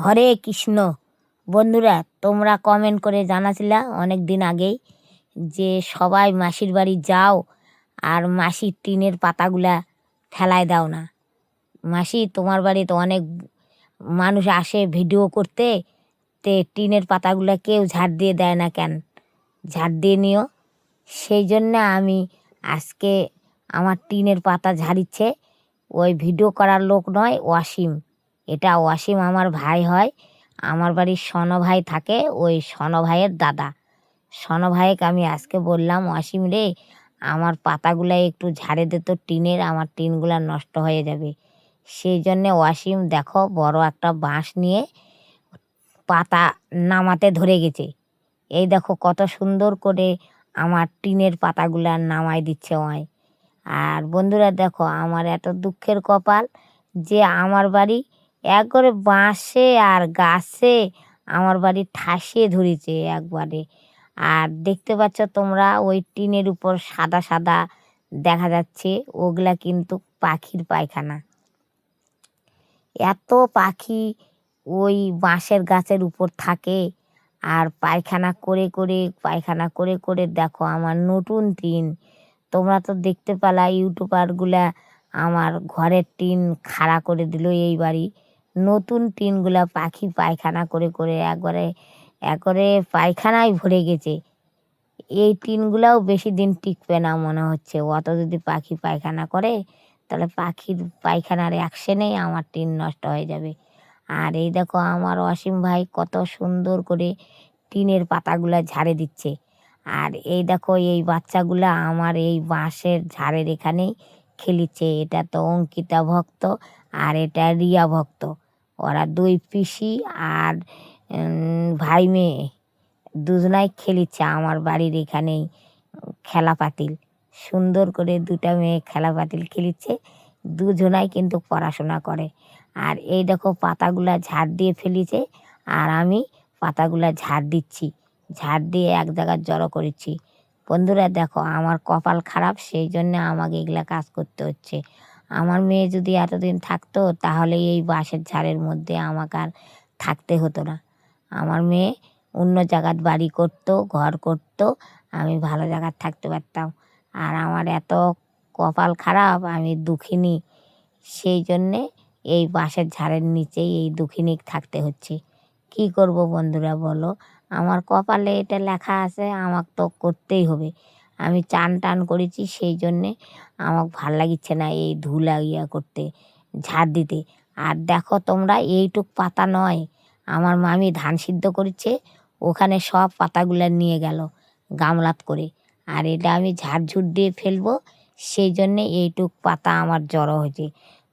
হরে কৃষ্ণ। বন্ধুরা, তোমরা কমেন্ট করে জানাছিলা অনেক দিন আগেই যে সবাই মাসির বাড়ি যাও আর মাসির টিনের পাতাগুলা ফেলায় দাও না। মাসি, তোমার বাড়িতে অনেক মানুষ আসে ভিডিও করতে, তে টিনের পাতাগুলা কেউ ঝাড় দিয়ে দেয় না কেন? ঝাড় দিয়ে নিও। সেই জন্য আমি আজকে আমার টিনের পাতা ঝাড়িচ্ছে ওই ভিডিও করার লোক নয়, অসীম। এটা অসীম আমার ভাই হয়। আমার বাড়ির সন ভাই থাকে, ওই সন ভাইয়ের দাদা। সন ভাইকে আমি আজকে বললাম, অসীম রে, আমার পাতাগুলা একটু ঝাড়ে দে তো টিনের, আমার টিনগুলা নষ্ট হয়ে যাবে। সেই জন্যে অসীম দেখো বড় একটা বাঁশ নিয়ে পাতা নামাতে ধরে গেছে। এই দেখো কত সুন্দর করে আমার টিনের পাতাগুলা নামাই দিচ্ছে ওই। আর বন্ধুরা দেখো, আমার এত দুঃখের কপাল যে আমার বাড়ি একবারে বাঁশে আর গাছে আমার বাড়ি ঠাসিয়ে ধরেছে একবারে। আর দেখতে পাচ্ছ তোমরা ওই টিনের উপর সাদা সাদা দেখা যাচ্ছে, ওগুলা কিন্তু পাখির পায়খানা। এত পাখি ওই বাঁশের গাছের উপর থাকে আর পায়খানা করে করে দেখো আমার নতুন টিন। তোমরা তো দেখতে পেলা ইউটিউবারগুলা আমার ঘরের টিন খাড়া করে দিল এই বাড়ি। নতুন টিনগুলা পাখি পায়খানা করে করে একবারে একবারে পায়খানায় ভরে গেছে। এই টিনগুলাও বেশি দিন টিকবে না মনে হচ্ছে। অত যদি পাখি পায়খানা করে তাহলে পাখির পায়খানার অ্যাকশনেই আমার টিন নষ্ট হয়ে যাবে। আর এই দেখো আমার অসীম ভাই কত সুন্দর করে টিনের পাতাগুলা ঝাড়ে দিচ্ছে। আর এই দেখো এই বাচ্চাগুলা আমার এই বাঁশের ঝাড়ের এখানেই খেলিচ্ছে। এটা তো অঙ্কিতা ভক্ত আর এটা রিয়া ভক্ত। ওরা দুই পিসি আর ভাই মেয়ে দুজনাই খেলিচ্ছে আমার বাড়ির এখানেই খেলা পাতিল। সুন্দর করে দুটা মেয়ে খেলা পাতিল খেলিচ্ছে, দুজনাই কিন্তু পড়াশোনা করে। আর এই দেখো পাতাগুলা ঝাড় দিয়ে ফেলিছে আর আমি পাতাগুলা ঝাড় দিচ্ছি, ঝাড় দিয়ে এক জায়গায় জড়ো করেছি। বন্ধুরা দেখো, আমার কপাল খারাপ, সেই জন্য আমাকে এগুলা কাজ করতে হচ্ছে। আমার মেয়ে যদি এতদিন থাকতো তাহলে এই বাঁশের ঝাড়ের মধ্যে আমাকে আর থাকতে হতো না। আমার মেয়ে অন্য জায়গার বাড়ি করতো, ঘর করতো, আমি ভালো জায়গায় থাকতে পারতাম। আর আমার এত কপাল খারাপ, আমি দুঃখিনী। সেই জন্যে এই বাঁশের ঝাড়ের নিচেই এই দুঃখিনী থাকতে হচ্ছে। কি করব বন্ধুরা বলো? আমার কপালে এটা লেখা আছে, আমাকে তো করতেই হবে। আমি চান টান করেছি, সেই জন্যে আমাকে ভাল লাগিচ্ছে না এই ধুলা করতে, ঝাড় দিতে। আর দেখো তোমরা, এইটুক পাতা নয়, আমার মামি ধান সিদ্ধ করেছে, ওখানে সব পাতাগুলো নিয়ে গেল গামলাত করে। আর এটা আমি ঝাড়ঝুড় দিয়ে ফেলবো, সেই জন্যে এইটুক পাতা আমার জড়ো হয়েছে।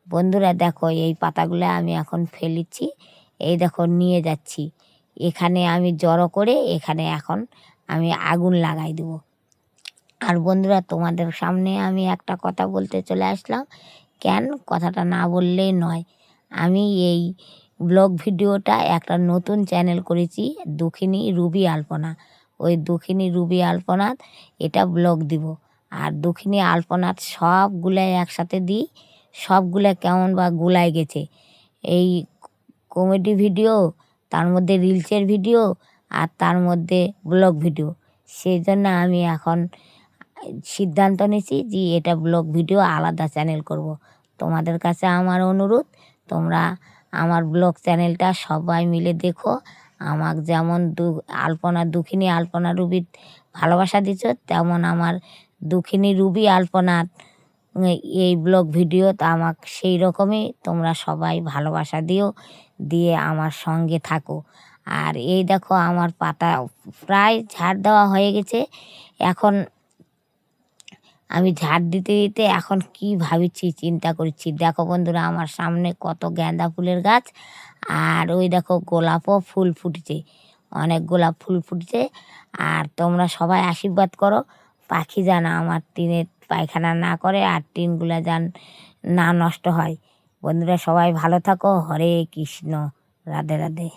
বন্ধুরা দেখো, এই পাতাগুলো আমি এখন ফেলিচ্ছি, এই দেখো নিয়ে যাচ্ছি। এখানে আমি জড়ো করে এখানে এখন আমি আগুন লাগাই দেবো। আর বন্ধুরা, তোমাদের সামনে আমি একটা কথা বলতে চলে আসলাম। কেন কথাটা না বললেই নয়। আমি এই ব্লগ ভিডিওটা একটা নতুন চ্যানেল করেছি, দুঃখিনী রুবি আলপনা। ওই দুঃখিনী রুবি আলপনাথ এটা ব্লগ দিব। আর দুঃখিনী আলপনাথ সবগুলাই একসাথে দিই, সবগুলা কেমন বা গুলায় গেছে। এই কমেডি ভিডিও, তার মধ্যে রিলসের ভিডিও, আর তার মধ্যে ব্লগ ভিডিও। সেই জন্য আমি এখন সিদ্ধান্ত নিয়েছি যে এটা ব্লগ ভিডিও আলাদা চ্যানেল করব। তোমাদের কাছে আমার অনুরোধ, তোমরা আমার ব্লগ চ্যানেলটা সবাই মিলে দেখো। আমাকে যেমন দুঃখিনী আলপনা রুবির ভালোবাসা দিচ্ছ, তেমন আমার দুঃখিনী রুবি আলপনার এই ব্লগ ভিডিওতে আমাকে সেই রকমই তোমরা সবাই ভালোবাসা দিও, দিয়ে আমার সঙ্গে থাকো। আর এই দেখো আমার পাতা প্রায় ঝাড় দেওয়া হয়ে গেছে। এখন আমি ঝাড় দিতে দিতে এখন কি ভাবছি, চিন্তা করছি। দেখো বন্ধুরা, আমার সামনে কত গাঁদা ফুলের গাছ, আর ওই দেখো গোলাপও ফুল ফুটেছে, অনেক গোলাপ ফুল ফুটেছে। আর তোমরা সবাই আশীর্বাদ করো, পাখি যেন আমার টিনের পায়খানা না করে আর টিনগুলা যেন না নষ্ট হয়। বন্ধুরা সবাই ভালো থাকো। হরে কৃষ্ণ, রাধে রাধে।